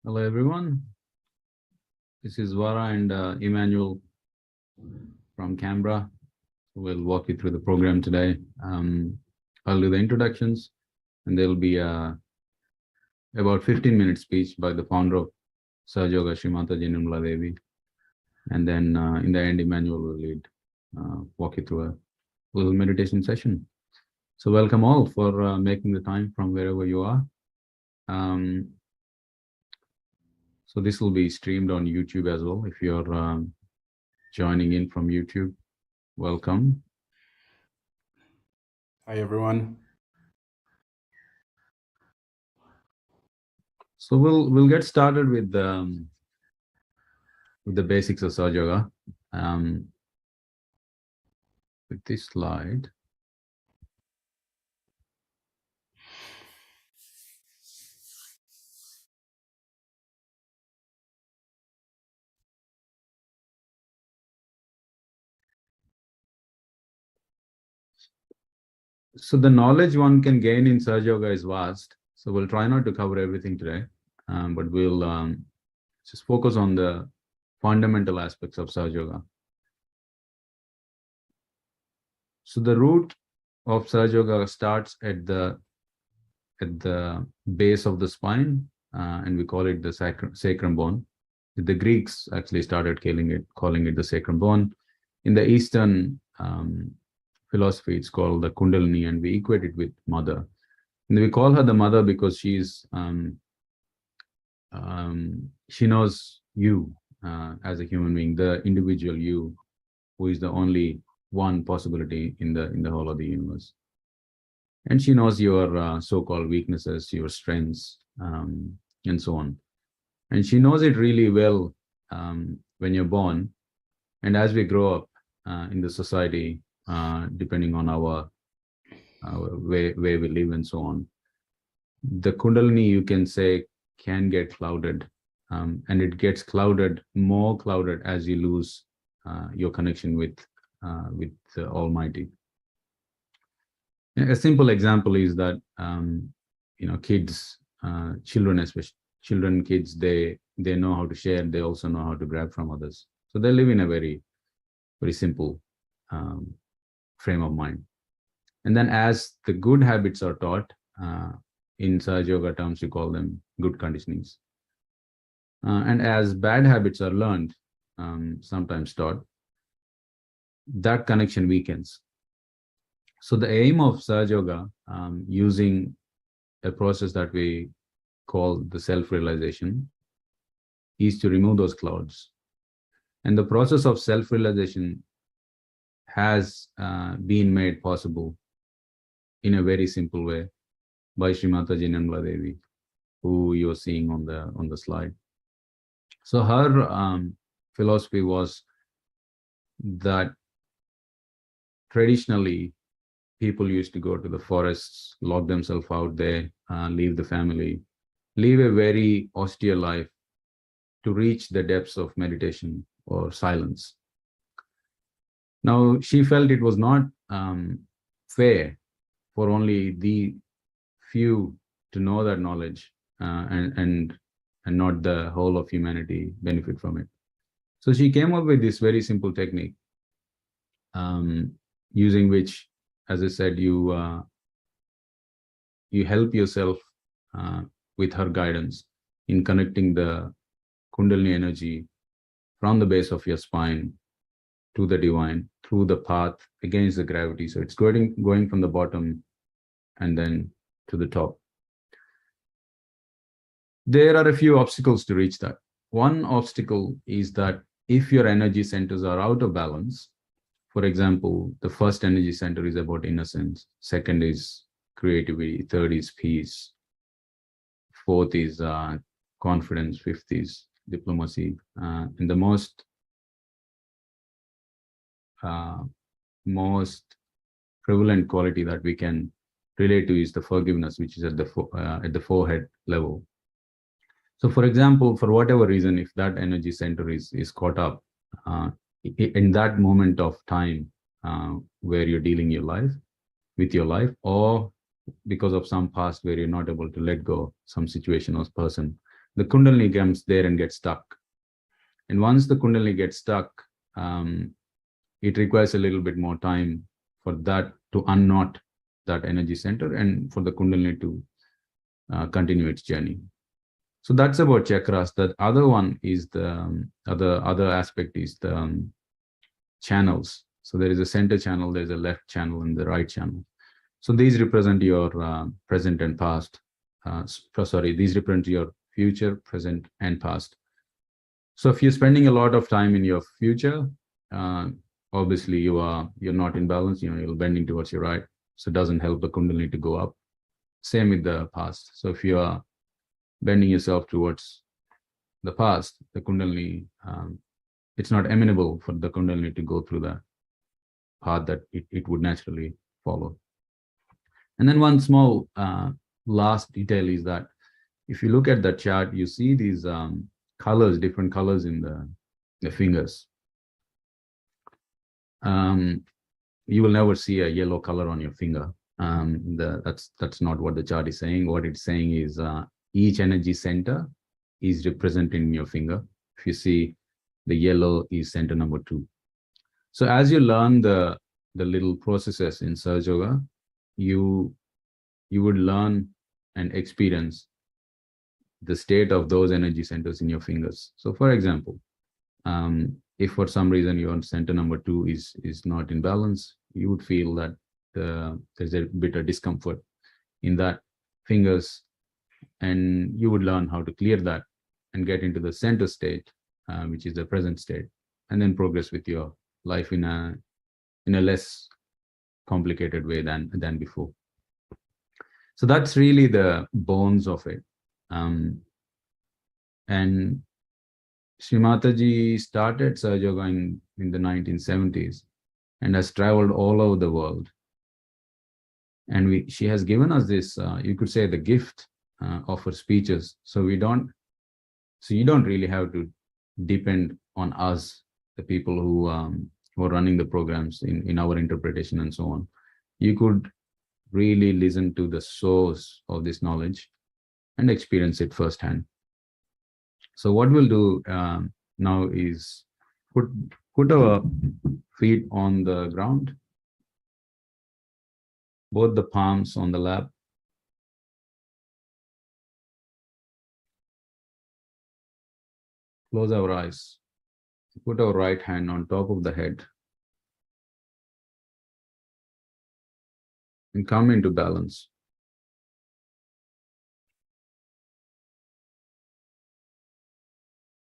Hello, everyone. This is Vara and Emmanuel from Canberra. We'll walk you through the program today. I'll do the introductions, and there'll be about 15-minute speech by the founder of Sahaja Yoga, Shri Mataji. And then in the end, Emmanuel will lead, walk you through a little meditation session. So welcome all for making the time from wherever you are. So this will be streamed on YouTube as well. If you're joining in from YouTube, welcome. Hi, everyone. So we'll get started with the basics of Sahaja Yoga. With this slide. So the knowledge one can gain in Sahaja Yoga is vast. So we'll try not to cover everything today, but we'll just focus on the fundamental aspects of Sahaja Yoga. So the root of Sahaja Yoga starts at the base of the spine, and we call it the sacrum bone. The Greeks actually started calling it the sacrum bone. In the Eastern philosophy, it's called the Kundalini, and we equate it with mother. And we call her the mother because she knows you as a human being, the individual you, who is the only one possibility in the whole of the universe. And she knows your so-called weaknesses, your strengths, and so on. And she knows it really well when you're born. And as we grow up in the society, depending on our way we live and so on, the Kundalini, you can say, can get clouded. And it gets more clouded as you lose your connection with the Almighty. A simple example is that kids, children especially, kids, they know how to share. They also know how to grab from others. So they live in a very, very simple frame of mind. And then as the good habits are taught, in Sahaja Yoga terms, you call them good conditionings. And as bad habits are learned, sometimes taught, that connection weakens. So the aim of Sahaja Yoga, using a process that we call the self-realization, is to remove those clouds. And the process of self-realization has been made possible in a very simple way by Shri Mataji, who you're seeing on the slide. So her philosophy was that traditionally people used to go to the forests, lock themselves out there, leave the family, live a very austere life to reach the depths of meditation or silence. Now, she felt it was not fair for only the few to know that knowledge and not the whole of humanity benefit from it. So she came up with this very simple technique, using which, as I said, you help yourself with her guidance in connecting the Kundalini energy from the base of your spine to the divine through the path against the gravity. So it's going from the bottom and then to the top. There are a few obstacles to reach that. One obstacle is that if your energy centers are out of balance, for example, the first energy center is about innocence, second is creativity, third is peace, fourth is confidence, fifth is diplomacy, and the most prevalent quality that we can relate to is the forgiveness, which is at the forehead level. So, for example, for whatever reason, if that energy center is caught up in that moment of time where you're dealing with your life, or because of some past where you're not able to let go some situation or person, the Kundalini comes there and gets stuck. And once the Kundalini gets stuck, it requires a little bit more time for that to unknot that energy center and for the Kundalini to continue its journey. So that's about chakras. The other one is the other aspect is the channels. So there is a center channel, there's a left channel, and the right channel. So these represent your present and past. These represent your future, present, and past. So if you're spending a lot of time in your future, obviously you're not in balance. You're bending towards your right, so it doesn't help the Kundalini to go up. Same with the past. So if you are bending yourself towards the past, the Kundalini, it's not amenable for the Kundalini to go through the path that it would naturally follow. And then one small last detail is that if you look at the chart, you see these colors, different colors in the fingers. You will never see a yellow color on your finger. That's not what the chart is saying. What it's saying is each energy center is represented in your finger. If you see, the yellow is center number 2. So as you learn the little processes in Sahaja Yoga, you would learn and experience the state of those energy centers in your fingers. So for example, if for some reason your center number 2 is not in balance, you would feel that there's a bit of discomfort in that fingers, and you would learn how to clear that and get into the center state, which is the present state, and then progress with your life in a less complicated way than before. So that's really the bones of it. And Shri Mataji started Sahaja Yoga in the 1970s and has traveled all over the world. And she has given us this, you could say, the gift of her speeches. So you don't really have to depend on us, the people who are running the programs in our interpretation and so on. You could really listen to the source of this knowledge and experience it firsthand. So what we'll do now is put our feet on the ground, both the palms on the lap. Close our eyes. Put our right hand on top of the head and come into balance.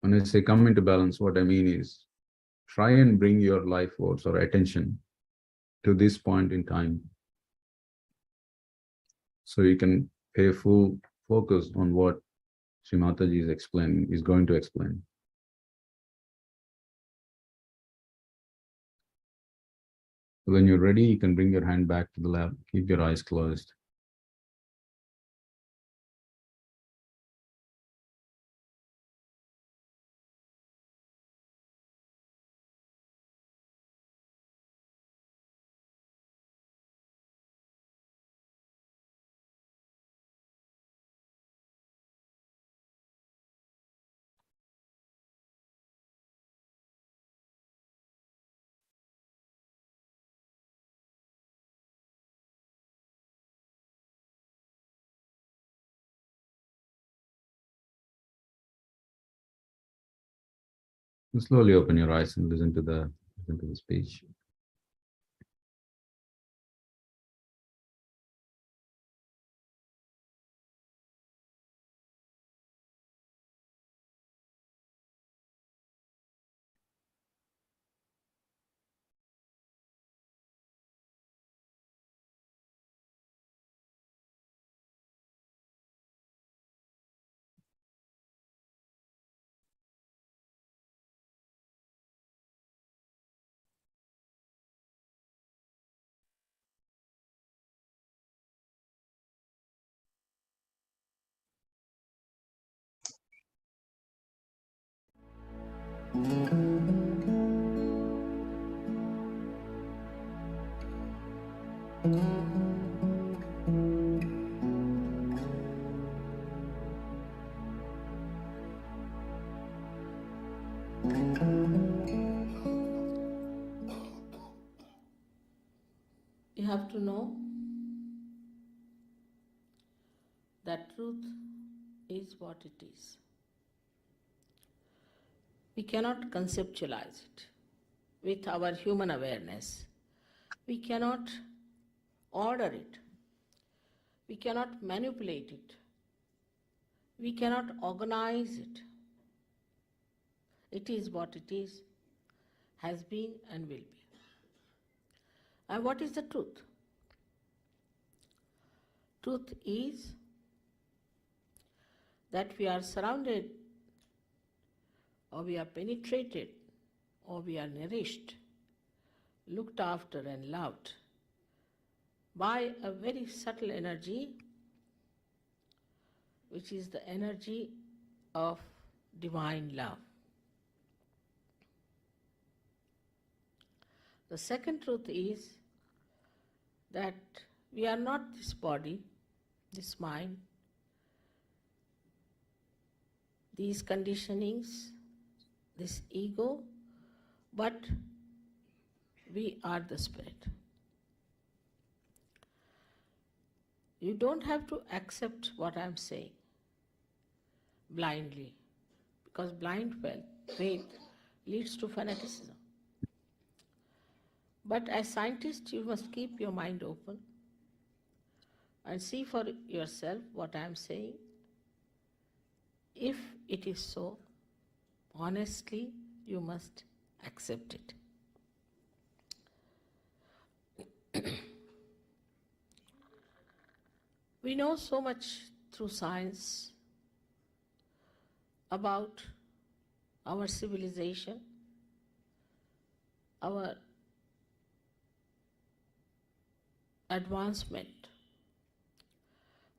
When I say come into balance, what I mean is try and bring your life force or attention to this point in time, so you can pay full focus on what Shri Mataji is going to explain. When you're ready, you can bring your hand back to the lap. Keep your eyes closed. And slowly open your eyes and listen to the speech. to know that truth is what it is. We cannot conceptualize it with our human awareness. We cannot order it. We cannot manipulate it. We cannot organize it. It is what it is, has been and will be. And what is the truth? Truth is that we are surrounded, or we are penetrated, or we are nourished, looked after and loved by a very subtle energy, which is the energy of divine love. The second truth is that we are not this body, this mind, these conditionings, this ego, but we are the spirit. You don't have to accept what I am saying blindly, because blind faith leads to fanaticism. But as scientists, you must keep your mind open and see for yourself what I am saying. If it is so, honestly, you must accept it. We know so much through science about our civilization, our advancement.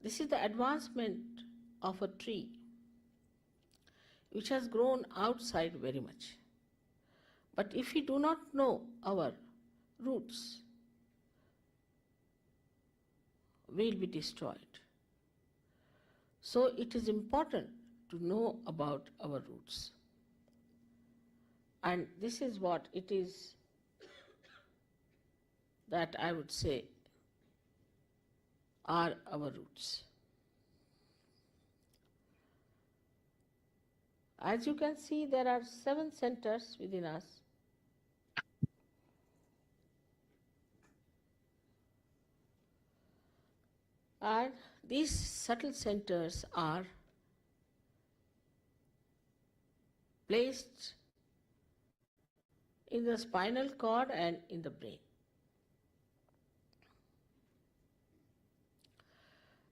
This is the advancement of a tree which has grown outside very much. But if we do not know our roots, we will be destroyed. So it is important to know about our roots. And this is what it is that I would say are our roots. As you can see, there are 7 centers within us. And these subtle centers are placed in the spinal cord and in the brain.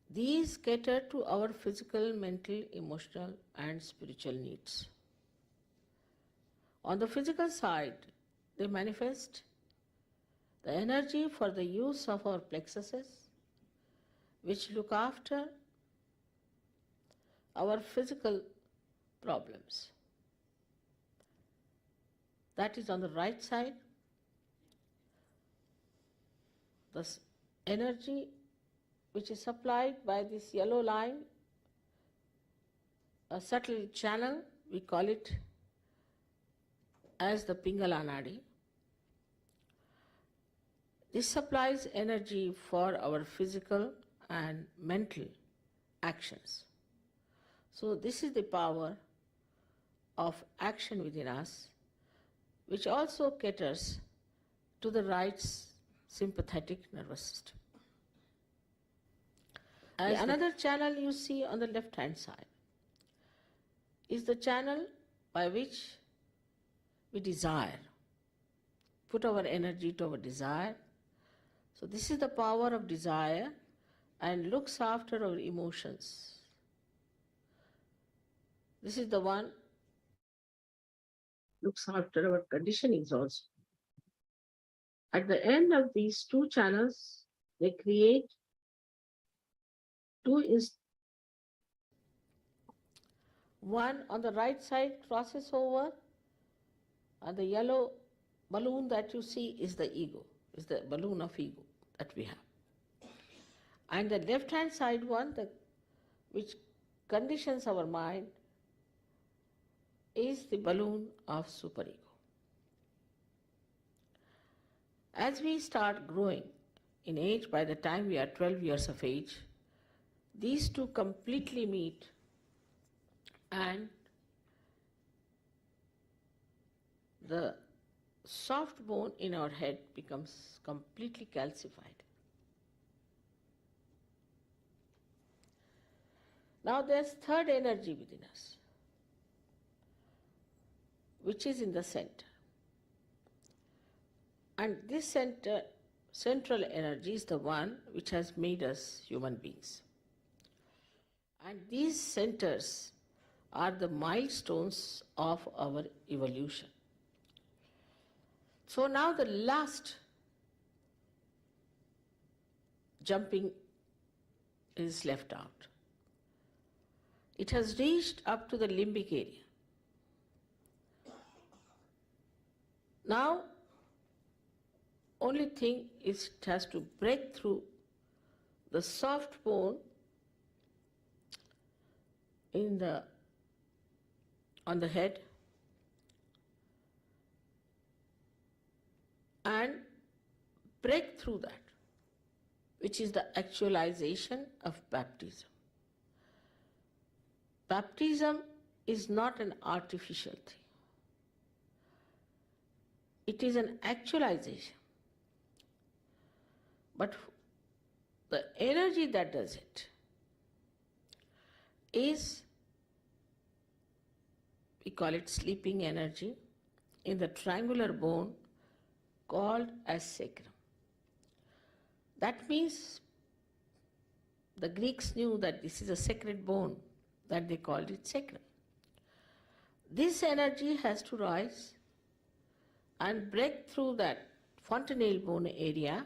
These cater to our physical, mental, emotional, and spiritual needs. On the physical side, they manifest the energy for the use of our plexuses, which look after our physical problems. That is on the right side. This energy which is supplied by this yellow line, a subtle channel, we call it as the Pingala Nadi. This supplies energy for our physical and mental actions. So this is the power of action within us, which also caters to the right sympathetic nervous system. Another channel you see on the left-hand side is the channel by which we desire, put our energy to our desire. So this is the power of desire and looks after our emotions. This is the one looks after our conditionings also. At the end of these 2 channels, they create 2 one on the right side crosses over, and the yellow balloon that you see is the ego, is the balloon of ego that we have. And the left-hand side one, which conditions our mind, is the balloon of superego. As we start growing in age, by the time we are 12 years of age, these two completely meet and the soft bone in our head becomes completely calcified. Now there's third energy within us, which is in the center. And this central energy is the one which has made us human beings. And these centers are the milestones of our evolution. So now the last jumping is left out. It has reached up to the limbic area. Now, only thing is it has to break through the soft bone on the head and break through that, which is the actualization of baptism. Baptism is not an artificial thing. It is an actualization. But the energy that does it is, we call it sleeping energy, in the triangular bone called as sacrum. That means the Greeks knew that this is a sacred bone, that they called it sacrum. This energy has to rise and break through that fontanelle bone area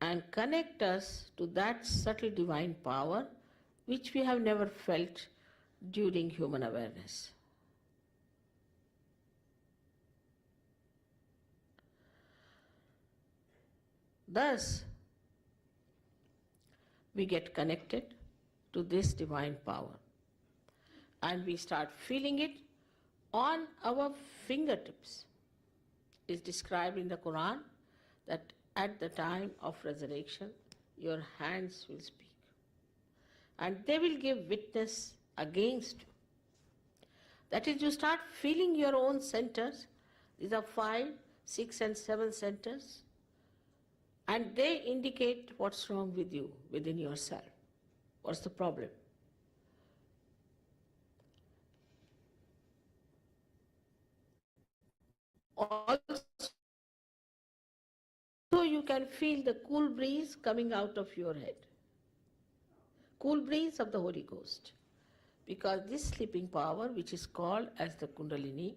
and connect us to that subtle divine power which we have never felt during human awareness. Thus, we get connected to this divine power and we start feeling it on our fingertips. It is described in the Quran that at the time of resurrection, your hands will speak and they will give witness against you. That is, you start feeling your own centers. These are 5, 6 and 7 centers, and they indicate what's wrong with you within yourself. What's the problem? Also, you can feel the cool breeze coming out of your head. Cool breeze of the Holy Ghost. Because this sleeping power, which is called as the Kundalini,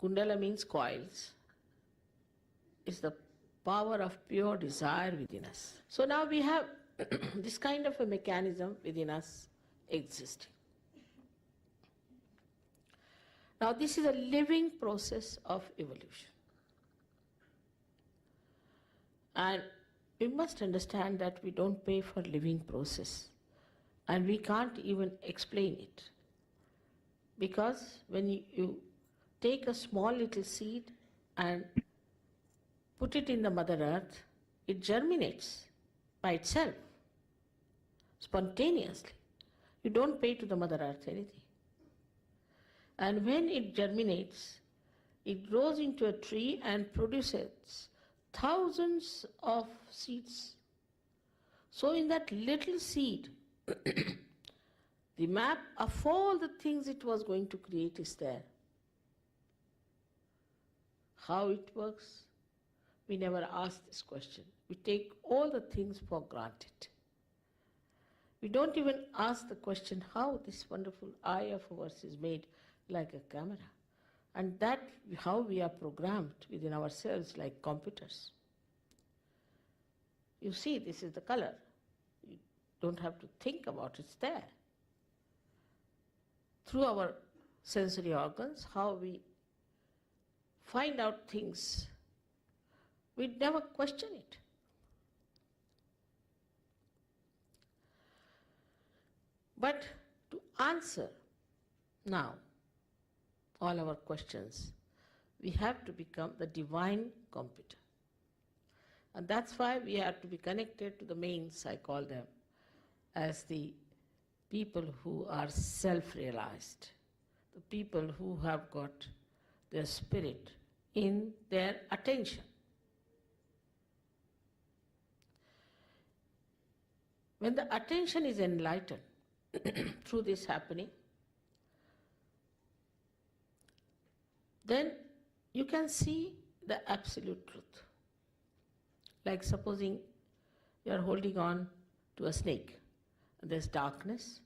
Kundala means coils, is the power of pure desire within us. So now we have this kind of a mechanism within us existing. Now this is a living process of evolution. And we must understand that we don't pay for living process and we can't even explain it. Because when you take a small little seed and put it in the Mother Earth, it germinates by itself, spontaneously. You don't pay to the Mother Earth anything. And when it germinates, it grows into a tree and produces thousands of seeds. So in that little seed, the map of all the things it was going to create is there. How it works? We never ask this question. We take all the things for granted. We don't even ask the question how this wonderful eye of ours is made like a camera. And that how we are programmed within ourselves like computers. You see, this is the color. You don't have to think about it, it's there. Through our sensory organs, how we find out things, we never question it. But to answer now all our questions, We have to become the divine computer. And that's why we have to be connected to the mains, I call them, as the people who are self-realized, the people who have got their spirit in their attention. When the attention is enlightened through this happening, then you can see the absolute truth. Like supposing you are holding on to a snake, and there's darkness,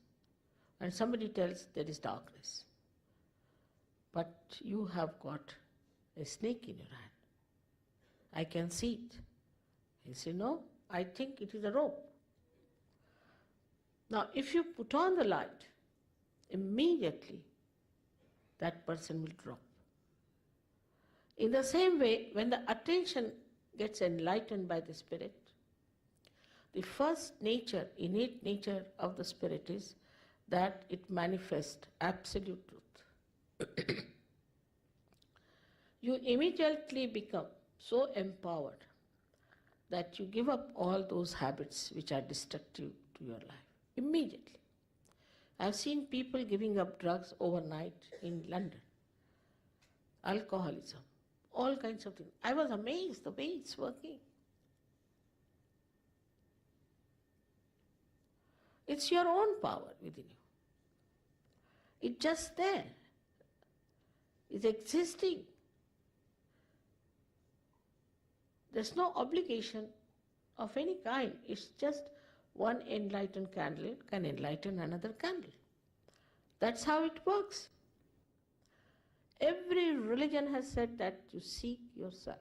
and somebody tells there is darkness. But you have got a snake in your hand. I can see it. You say, no, I think it is a rope. Now, if you put on the light, immediately that person will drop. In the same way, when the attention gets enlightened by the Spirit, the first nature, innate nature of the Spirit is that it manifests absolute truth. You immediately become so empowered that you give up all those habits which are destructive to your life. Immediately. I've seen people giving up drugs overnight in London. Alcoholism, all kinds of things. I was amazed the way it's working. It's your own power within you. It's just there. It's existing. There's no obligation of any kind. It's just one enlightened candle can enlighten another candle. That's how it works. Every religion has said that you seek yourself.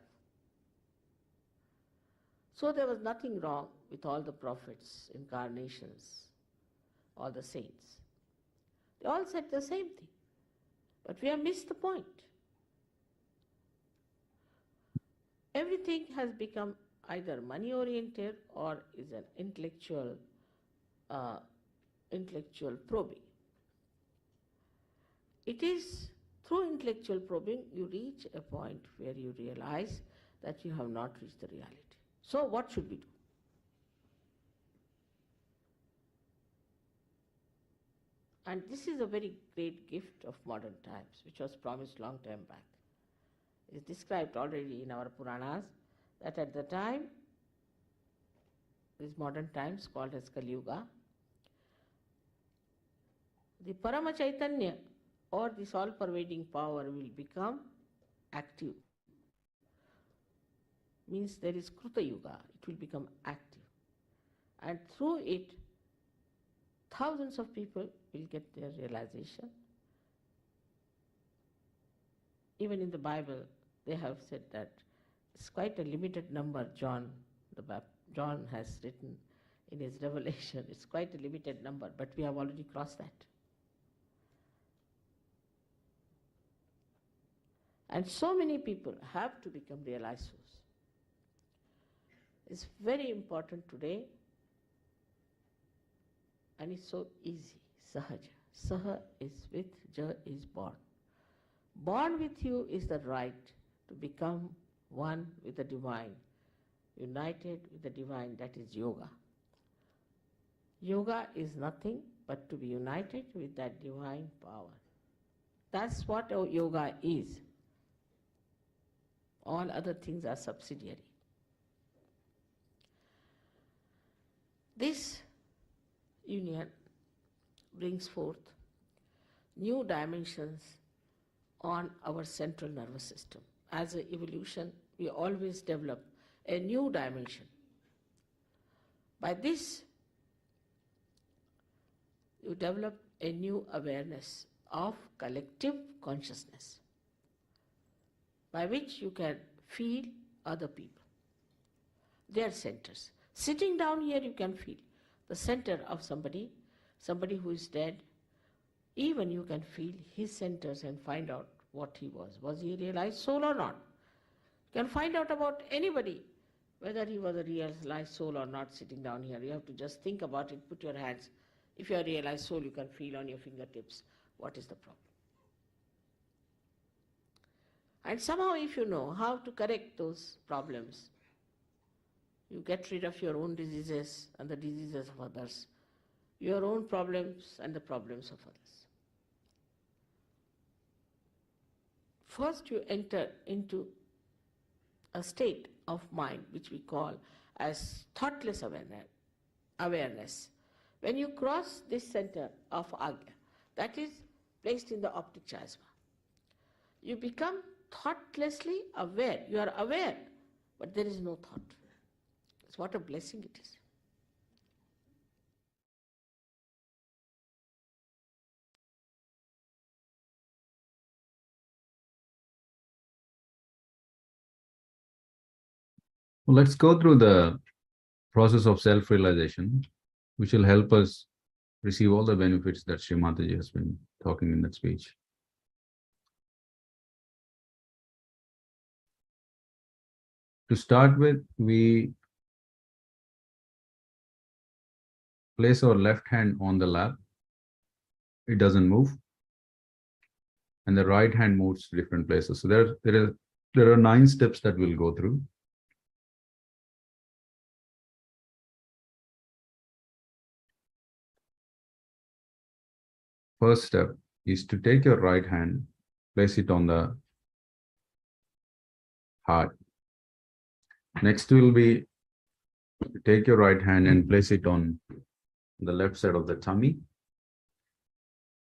So there was nothing wrong with all the prophets, incarnations, all the saints. They all said the same thing. But we have missed the point. Everything has become either money-oriented or is an intellectual probing. It is through intellectual probing you reach a point where you realize that you have not reached the reality. So what should we do? And this is a very great gift of modern times, which was promised long time back. It's described already in our Puranas that at the time, these modern times called as Kali Yuga, the Parama Chaitanya or this all-pervading power will become active. Means there is Kruta Yuga, it will become active. And through it, thousands of people will get their realization. Even in the Bible, they have said that it's quite a limited number. John has written in his revelation, it's quite a limited number, but we have already crossed that. And so many people have to become realized souls. It's very important today, and it's so easy. Sahaja. Saha is with, Ja is born. Born with you is the right to become one with the divine, united with the divine, that is yoga. Yoga is nothing but to be united with that divine power. That's what yoga is. All other things are subsidiary. This union brings forth new dimensions on our central nervous system. As an evolution, we always develop a new dimension. By this, you develop a new awareness of collective consciousness, by which you can feel other people, their centers. Sitting down here, you can feel the center of somebody who is dead. Even you can feel his centers and find out what he was. Was he a realized soul or not? You can find out about anybody, whether he was a realized soul or not sitting down here. You have to just think about it, put your hands. If you are a realized soul, you can feel on your fingertips what is the problem. And somehow if you know how to correct those problems, you get rid of your own diseases and the diseases of others, your own problems and the problems of others. First you enter into a state of mind which we call as thoughtless awareness. When you cross this center of Agya, that is placed in the optic chiasma, you become thoughtlessly aware. You are aware, but there is no thought. So what a blessing it is. Well, let's go through the process of self-realization, which will help us receive all the benefits that Shri Mataji has been talking in that speech. To start with, we place our left hand on the lap. It doesn't move. And the right hand moves to different places. So there are 9 steps that we'll go through. First step is to take your right hand, place it on the heart. Next will be to take your right hand and place it on the left side of the tummy.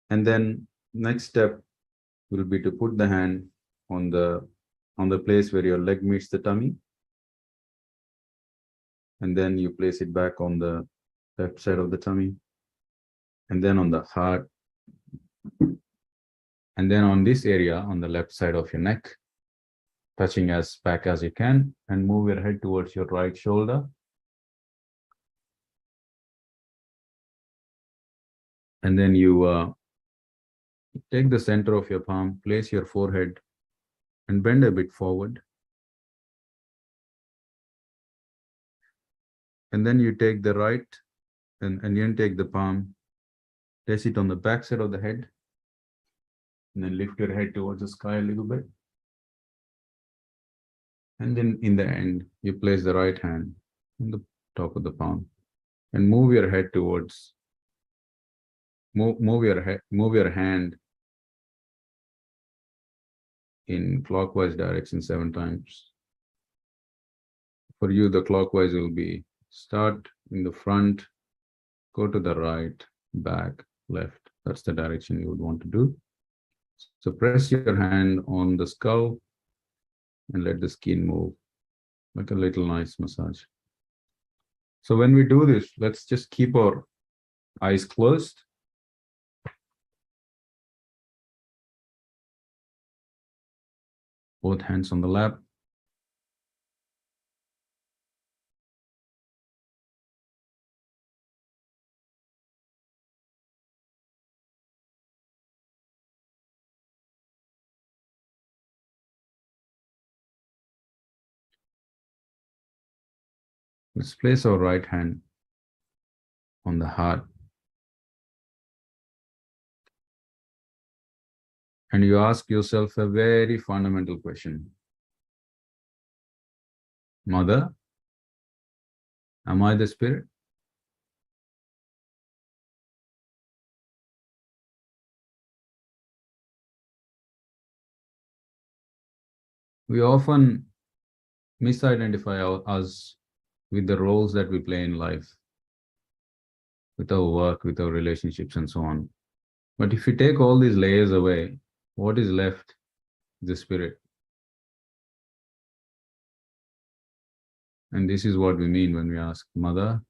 And then next step will be to put the hand on the place where your leg meets the tummy. And then you place it back on the left side of the tummy. And then on the heart. And then on this area, on the left side of your neck, touching as back as you can, and move your head towards your right shoulder. And then you take the center of your palm, place your forehead, and bend a bit forward. And then you take the right, and then take the palm, place it on the back side of the head, and then lift your head towards the sky a little bit. And then in the end, you place the right hand on the top of the palm and move your head towards, move your hand in clockwise direction 7 times. For you, the clockwise will be start in the front, go to the right, back, left. That's the direction you would want to do. So press your hand on the skull and let the skin move, like a little nice massage. So when we do this, let's just keep our eyes closed. Both hands on the lap. Let's place our right hand on the heart. And you ask yourself a very fundamental question. Mother, am I the spirit? We often misidentify us with the roles that we play in life, with our work, with our relationships, and so on. But if you take all these layers away, what is left is the spirit. And this is what we mean when we ask, Mother,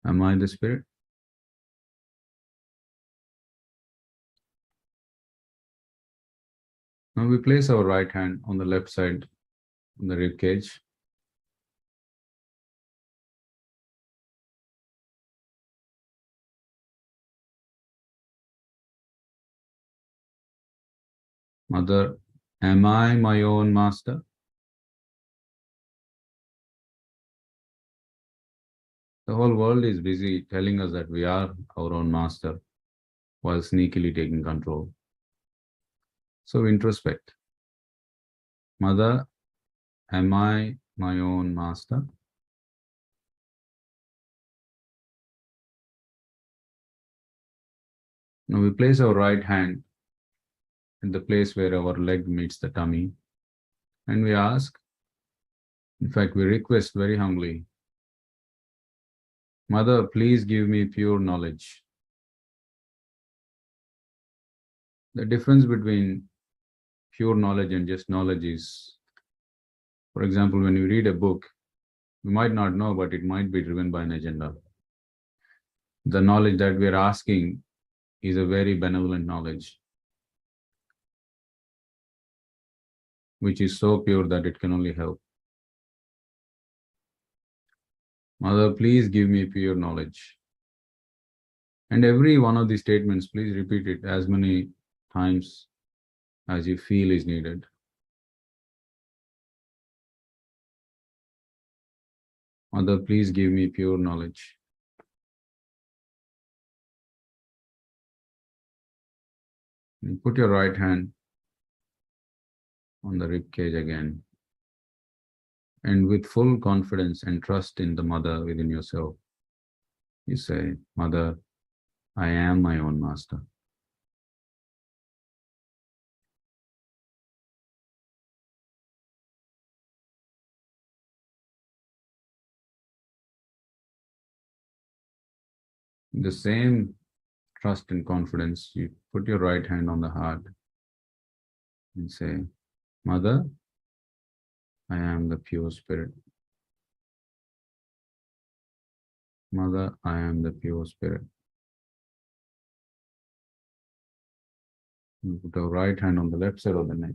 am I the spirit? Now we place our right hand on the left side on the rib cage. Mother, am I my own master? The whole world is busy telling us that we are our own master while sneakily taking control. So introspect. Mother, am I my own master? Now we place our right hand in the place where our leg meets the tummy, and we ask, in fact, we request very humbly, Mother, please give me pure knowledge. The difference between pure knowledge and just knowledge is, for example, when you read a book, you might not know, but it might be driven by an agenda. The knowledge that we are asking is a very benevolent knowledge, which is so pure that it can only help. Mother, please give me pure knowledge. And every one of these statements, please repeat it as many times as you feel is needed. Mother, please give me pure knowledge. And put your right hand on the rib cage again. And with full confidence and trust in the mother within yourself, you say, Mother, I am my own master. The same trust and confidence, you put your right hand on the heart and say, Mother, I am the pure spirit. Mother, I am the pure spirit. You put your right hand on the left side of the neck.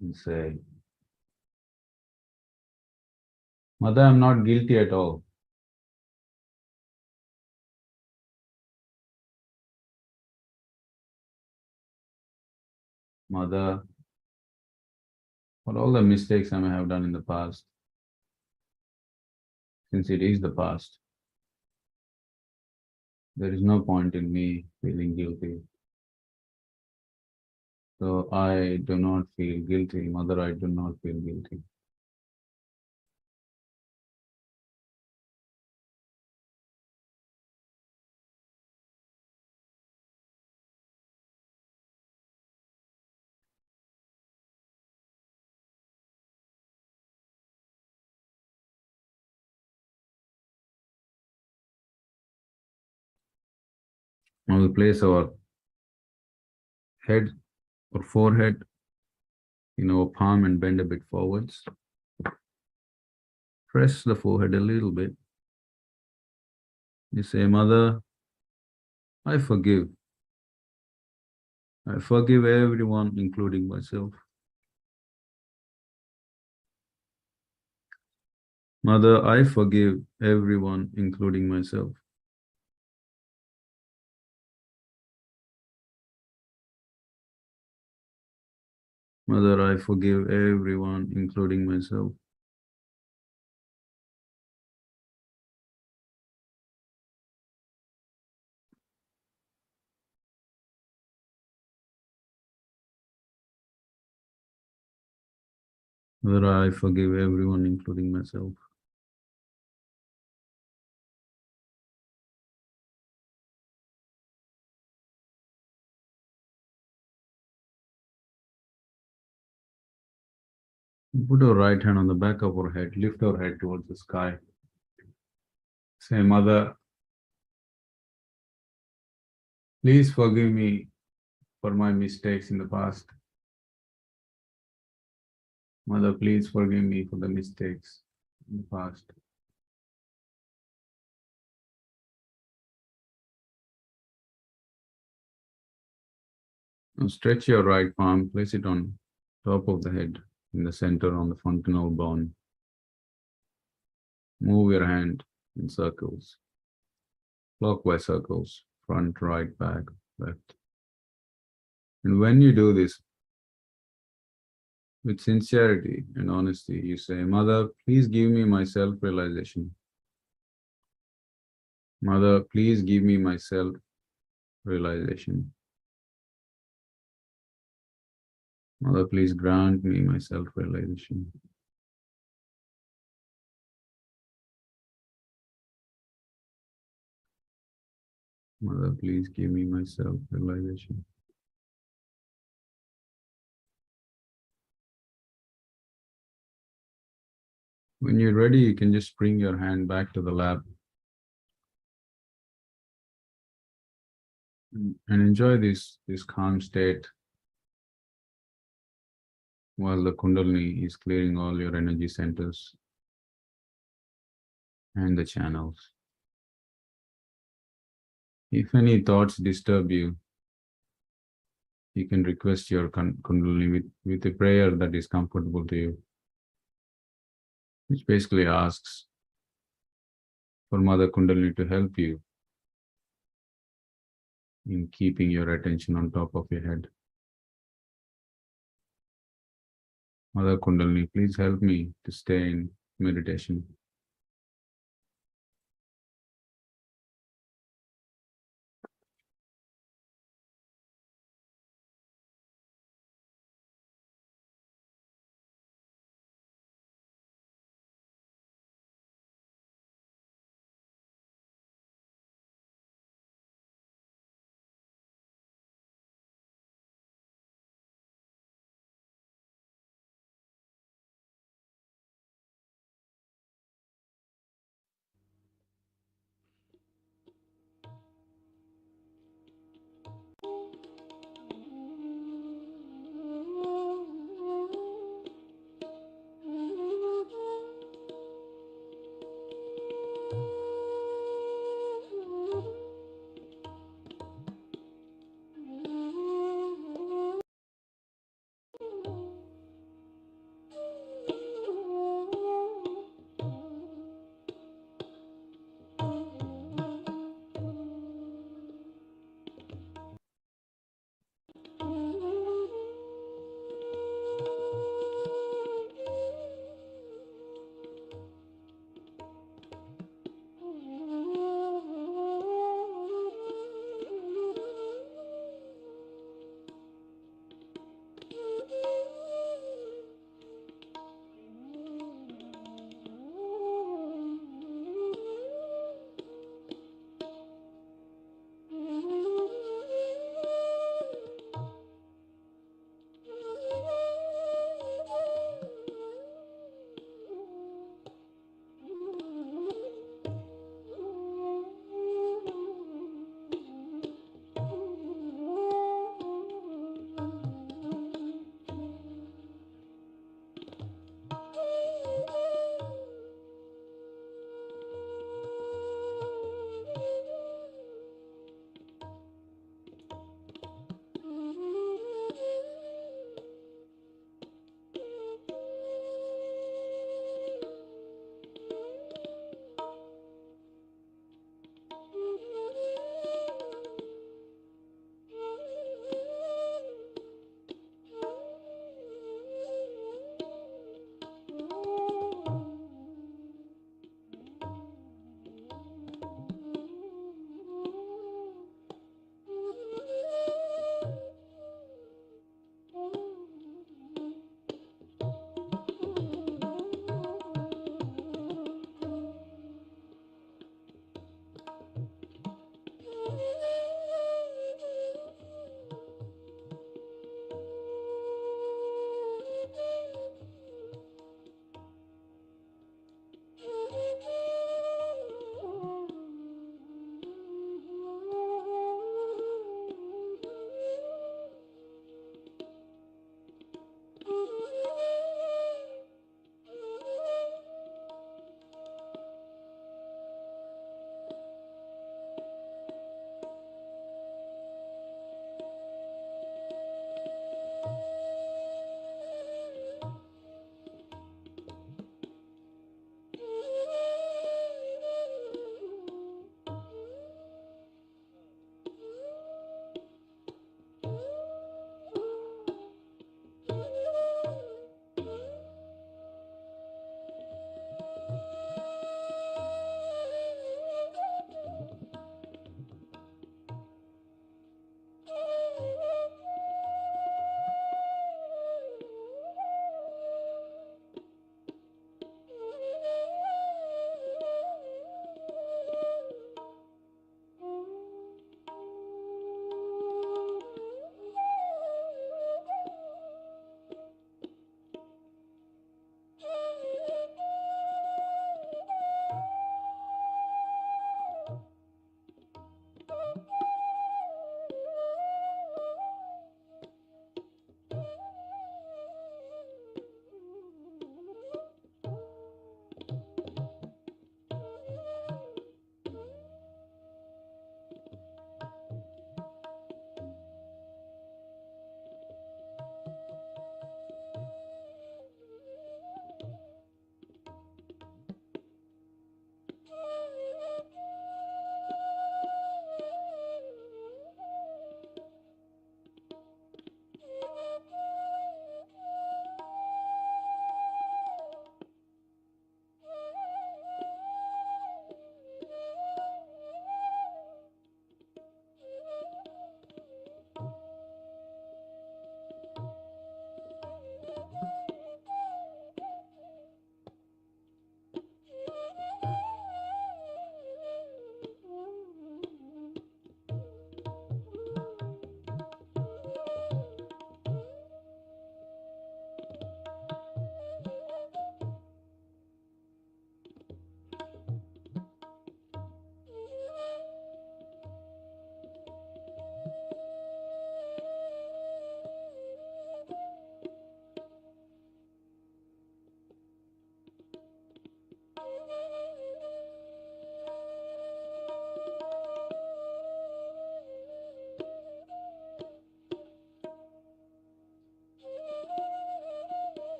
And say, Mother, I'm not guilty at all. Mother, for all the mistakes I may have done in the past, since it is the past, there is no point in me feeling guilty. So I do not feel guilty. Mother, I do not feel guilty. Now we place our head or forehead in our palm and bend a bit forwards. Press the forehead a little bit. You say, Mother, I forgive. I forgive everyone, including myself. Mother, I forgive everyone, including myself. Mother, I forgive everyone, including myself. Mother, I forgive everyone, including myself. Put our right hand on the back of our head, lift our head towards the sky. Say, Mother, please forgive me for my mistakes in the past. Mother, please forgive me for the mistakes in the past. Now stretch your right palm, place it on top of the head, in the center on the fontanel bone. Move your hand in circles, clockwise circles, front, right, back, left. And when you do this, with sincerity and honesty, you say, Mother, please give me my self-realization. Mother, please give me my self-realization. Mother, please grant me my self-realization. Mother, please give me my self-realization. When you're ready, you can just bring your hand back to the lap and enjoy this calm state while the Kundalini is clearing all your energy centers and the channels. If any thoughts disturb you, you can request your Kundalini with a prayer that is comfortable to you, which basically asks for Mother Kundalini to help you in keeping your attention on top of your head. Mother Kundalini, please help me to stay in meditation.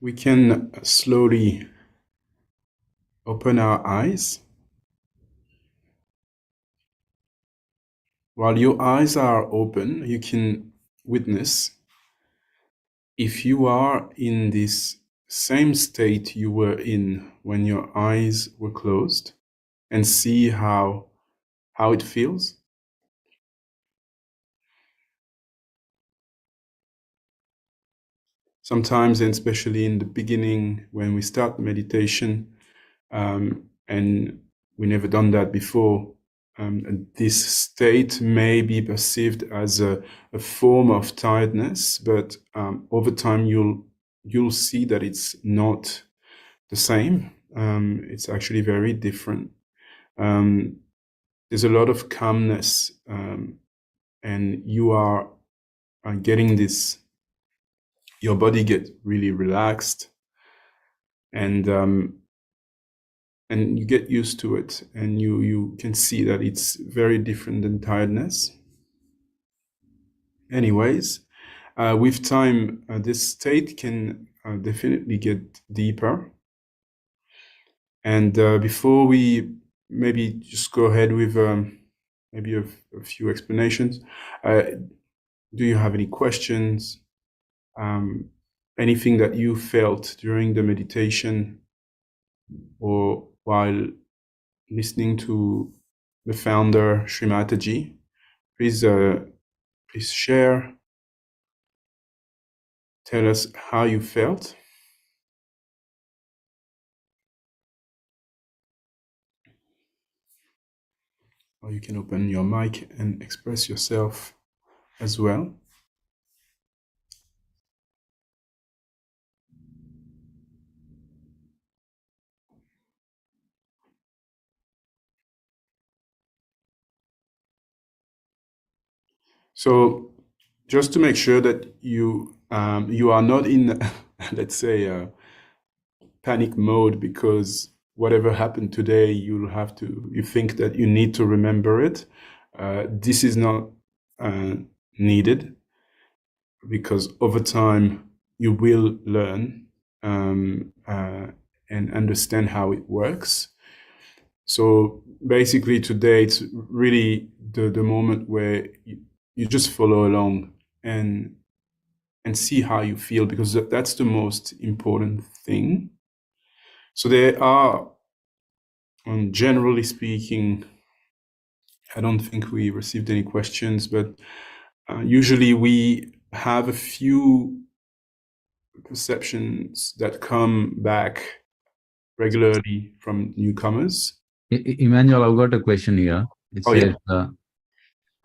we can slowly open our eyes. While your eyes are open, you can witness if you are in this same state you were in when your eyes were closed, and see how it feels. Sometimes, and especially in the beginning when we start meditation, and we never done that before, this state may be perceived as a form of tiredness, but over time you'll see that it's not the same. It's actually very different. There's a lot of calmness, and you are getting this. Your body gets really relaxed, and you get used to it, and you can see that it's very different than tiredness. Anyways, with time, this state can definitely get deeper. And before we maybe just go ahead with maybe a few explanations, do you have any questions? Anything that you felt during the meditation or while listening to the founder, Shri Mataji? Please share. Tell us how you felt. Or you can open your mic and express yourself as well. So just to make sure that you are not in, let's say, panic mode because whatever happened today, you think that you need to remember it. This is not needed, because over time you will learn and understand how it works. So basically today it's really the moment where you just follow along and see how you feel, because that's the most important thing. So there are, generally speaking, I don't think we received any questions, but usually we have a few perceptions that come back regularly from newcomers. Emmanuel, I've got a question here. It Oh, says, yeah.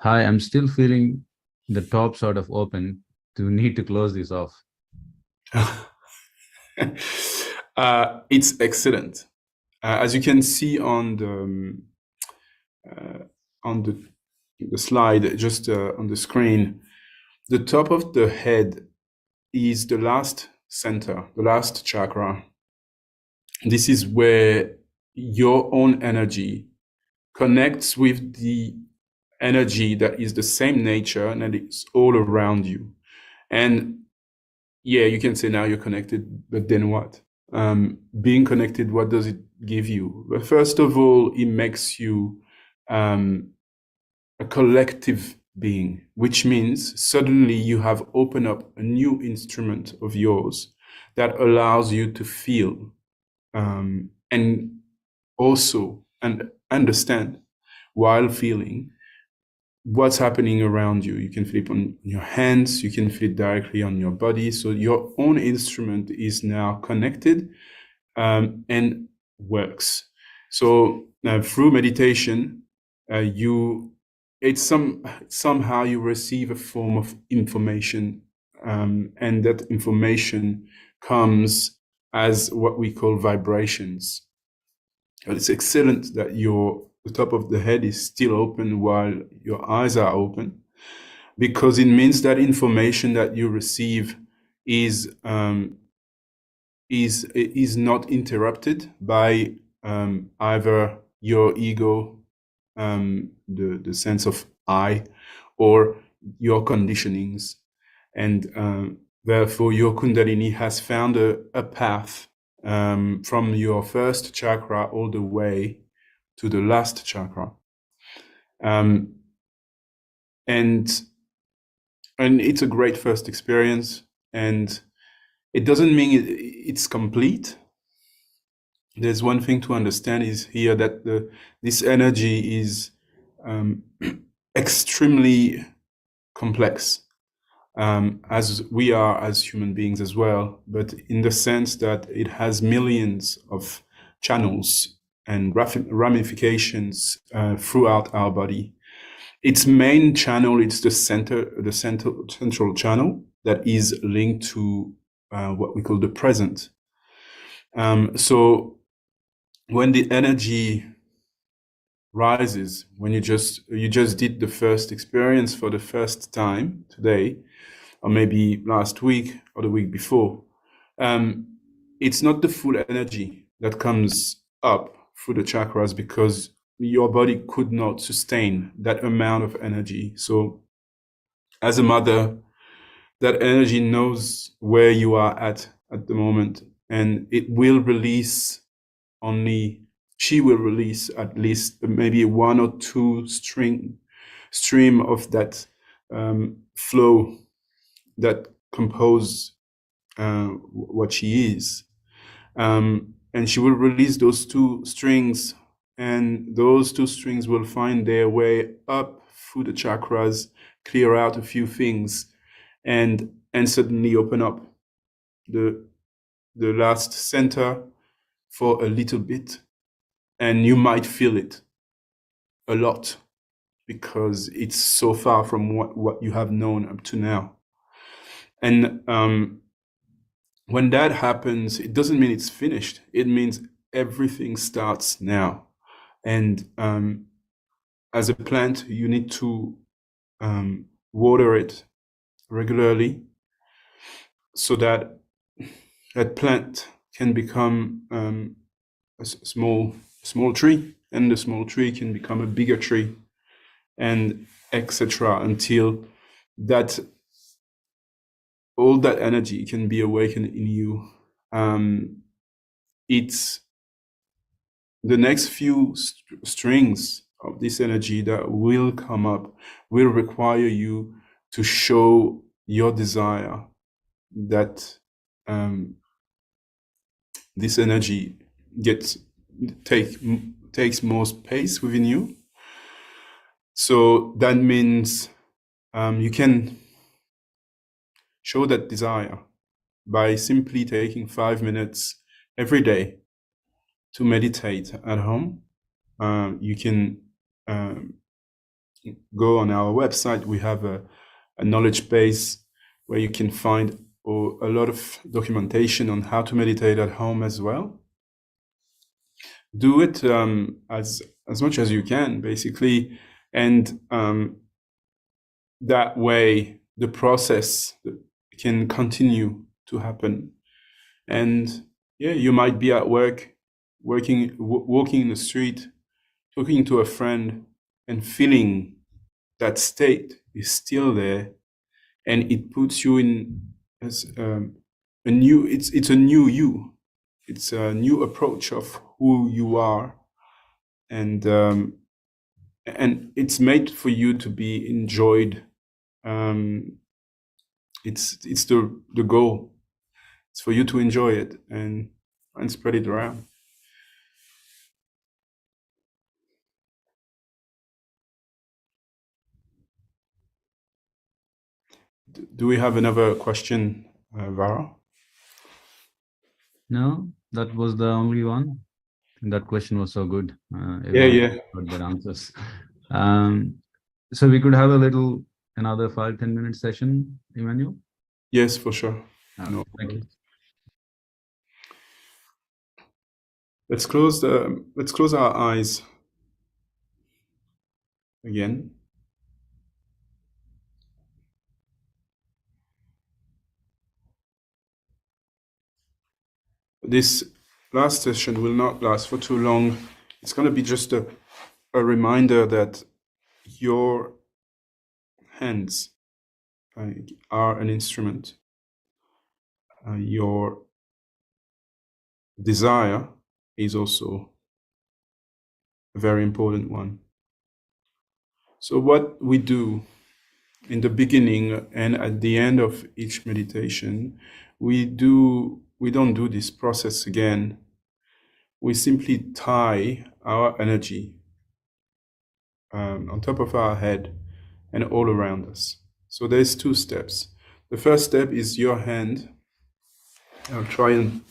hi, I'm still feeling the top sort of open. Do we need to close this off? It's excellent. As you can see on the slide, just on the screen, the top of the head is the last center, the last chakra. This is where your own energy connects with the energy that is the same nature and that is all around you. And yeah, you can say now you're connected, but then what? Being connected, what does it give you? But first of all, it makes you a collective being, which means suddenly you have opened up a new instrument of yours that allows you to feel and also understand while feeling what's happening around you. You can feel it on your hands, you can feel it directly on your body. So your own instrument is now connected and works. So through meditation, somehow you receive a form of information, and that information comes as what we call vibrations. And it's excellent that the top of the head is still open while your eyes are open, because it means that information that you receive is not interrupted by either your ego, the sense of I, or your conditionings. And Therefore, your Kundalini has found a path from your first chakra all the way to the last chakra. And it's a great first experience, and it doesn't mean it's complete. There's one thing to understand is here that this energy is extremely complex, as we are as human beings as well, but in the sense that it has millions of channels and ramifications throughout our body. Its main channel, it's the central channel that is linked to what we call the present. So when the energy rises, when you just did the first experience for the first time today, or maybe last week or the week before, it's not the full energy that comes up through the chakras, because your body could not sustain that amount of energy. So as a mother, that energy knows where you are at the moment, and it will release she will release at least maybe one or two stream of that flow that compose what she is. And she will release those two strings, and those two strings will find their way up through the chakras, clear out a few things, and suddenly open up the last center for a little bit. And you might feel it a lot, because it's so far from what you have known up to now. And when that happens, it doesn't mean it's finished. It means everything starts now. And as a plant, you need to water it regularly, so that plant can become a small tree, and the small tree can become a bigger tree, and etc., until that all that energy can be awakened in you. It's the next few strings of this energy that will come up will require you to show your desire that this energy takes more space within you. So that means you can show that desire by simply taking 5 minutes every day to meditate at home. You can go on our website. We have a knowledge base where you can find a lot of documentation on how to meditate at home as well. Do it as much as you can, basically, and that way the process can continue to happen. And yeah, you might be at work, walking in the street, talking to a friend, and feeling that state is still there, and it puts you in as a new. It's a new you. It's a new approach of who you are, and it's made for you to be enjoyed. It's the goal. It's for you to enjoy it and spread it around. Do we have another question, Vara? No, that was the only one. That question was so good. Yeah. Got that answers. So we could have another 5-10 minute session, Emmanuel? Yes, for sure. No. Thank you. Let's close our eyes again. This last session will not last for too long. It's going to be just a reminder that your hands are an instrument. your desire is also a very important one. So what we do in the beginning and at the end of each meditation, we don't do this process again. We simply tie our energy on top of our head and all around us. So there's two steps. The first step is your hand. I'll try and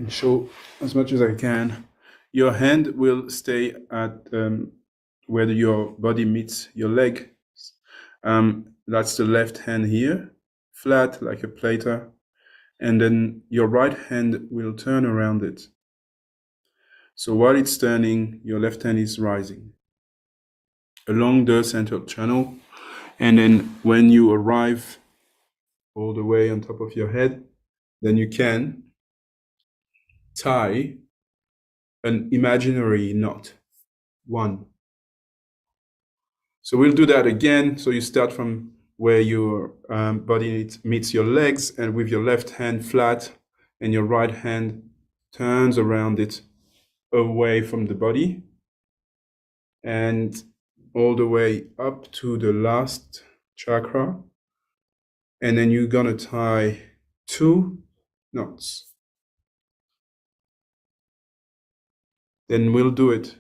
show as much as I can. Your hand will stay at where your body meets your leg. That's the left hand here, flat like a platter. And then your right hand will turn around it. So while it's turning, your left hand is rising along the central channel. And then when you arrive all the way on top of your head, then you can tie an imaginary knot. One. So we'll do that again. So you start from where your body meets your legs, and with your left hand flat, and your right hand turns around it away from the body, and all the way up to the last chakra. And then you're gonna tie 2 knots. Then we'll do it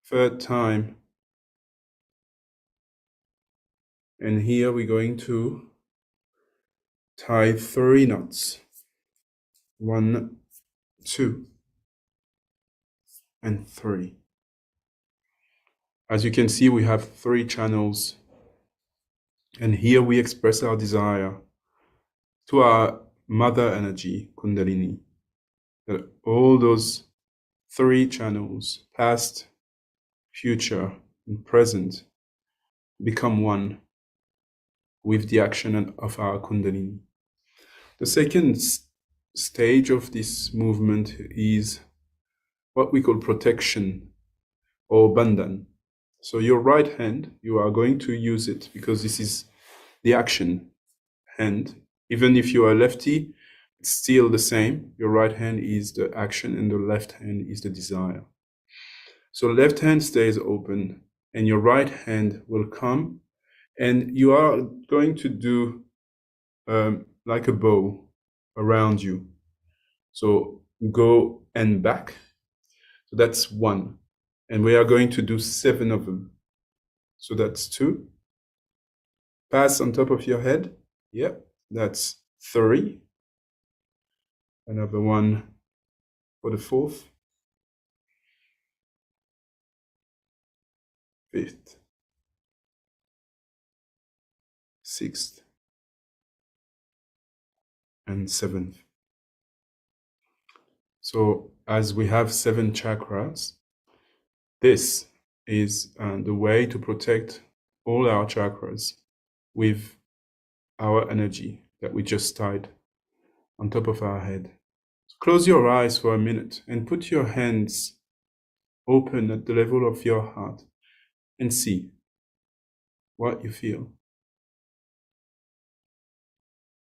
third time. And here we're going to tie 3 knots. 1, 2, and 3. As you can see, we have 3 channels. And here we express our desire to our mother energy, Kundalini, that all those 3 channels, past, future, and present, become one with the action of our Kundalini. The second stage of this movement is what we call protection or bandhan. So your right hand, you are going to use it because this is the action hand. Even if you are lefty, it's still the same. Your right hand is the action and the left hand is the desire. So left hand stays open and your right hand will come, and you are going to do like a bow around you. So go and back. So that's 1. And we are going to do 7 of them. So that's 2. Pass on top of your head. Yep, that's 3. Another one for the 4th, 5th, 6th, and 7th. So as we have 7 chakras, this is the way to protect all our chakras with our energy that we just tied on top of our head. So close your eyes for a minute and put your hands open at the level of your heart and see what you feel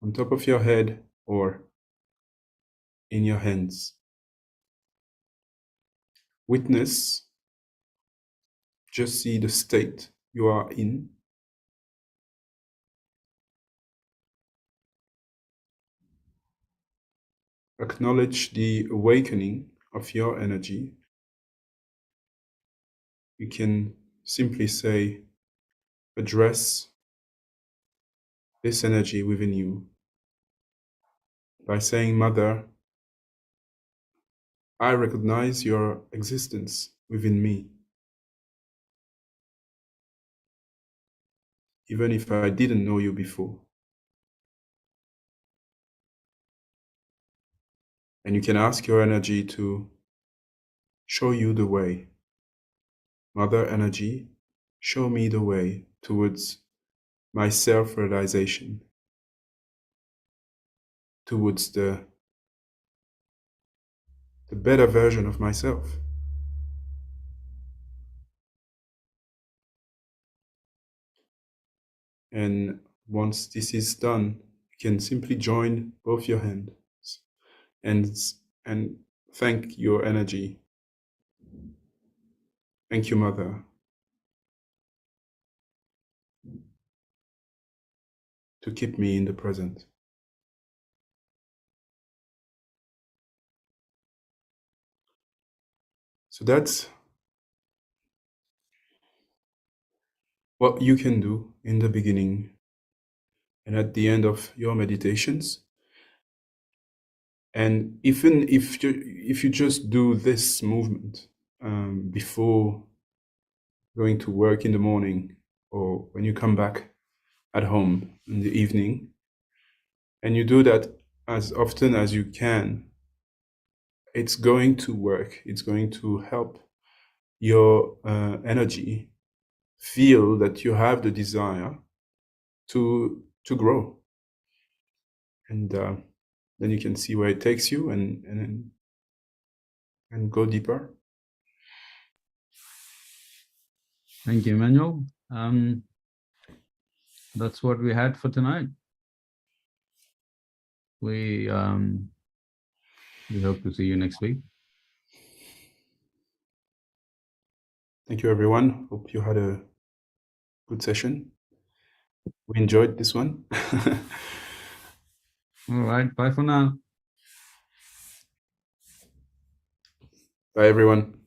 on top of your head or in your hands. Witness, just see the state you are in. Acknowledge the awakening of your energy. You can simply say, address this energy within you by saying, Mother, I recognize your existence within me. Even if I didn't know you before. And you can ask your energy to show you the way. Mother energy, show me the way towards my self-realization, towards the better version of myself. And once this is done, you can simply join both your hands. and thank your energy. Thank you, Mother, to keep me in the present. So that's what you can do in the beginning and at the end of your meditations. And even if you just do this movement before going to work in the morning, or when you come back at home in the evening, and you do that as often as you can, it's going to work. It's going to help your energy feel that you have the desire to grow, and then you can see where it takes you, and go deeper. Thank you, Emmanuel. That's what we had for tonight. We hope to see you next week. Thank you, everyone. Hope you had a good session. We enjoyed this one. All right. Bye for now. Bye, everyone.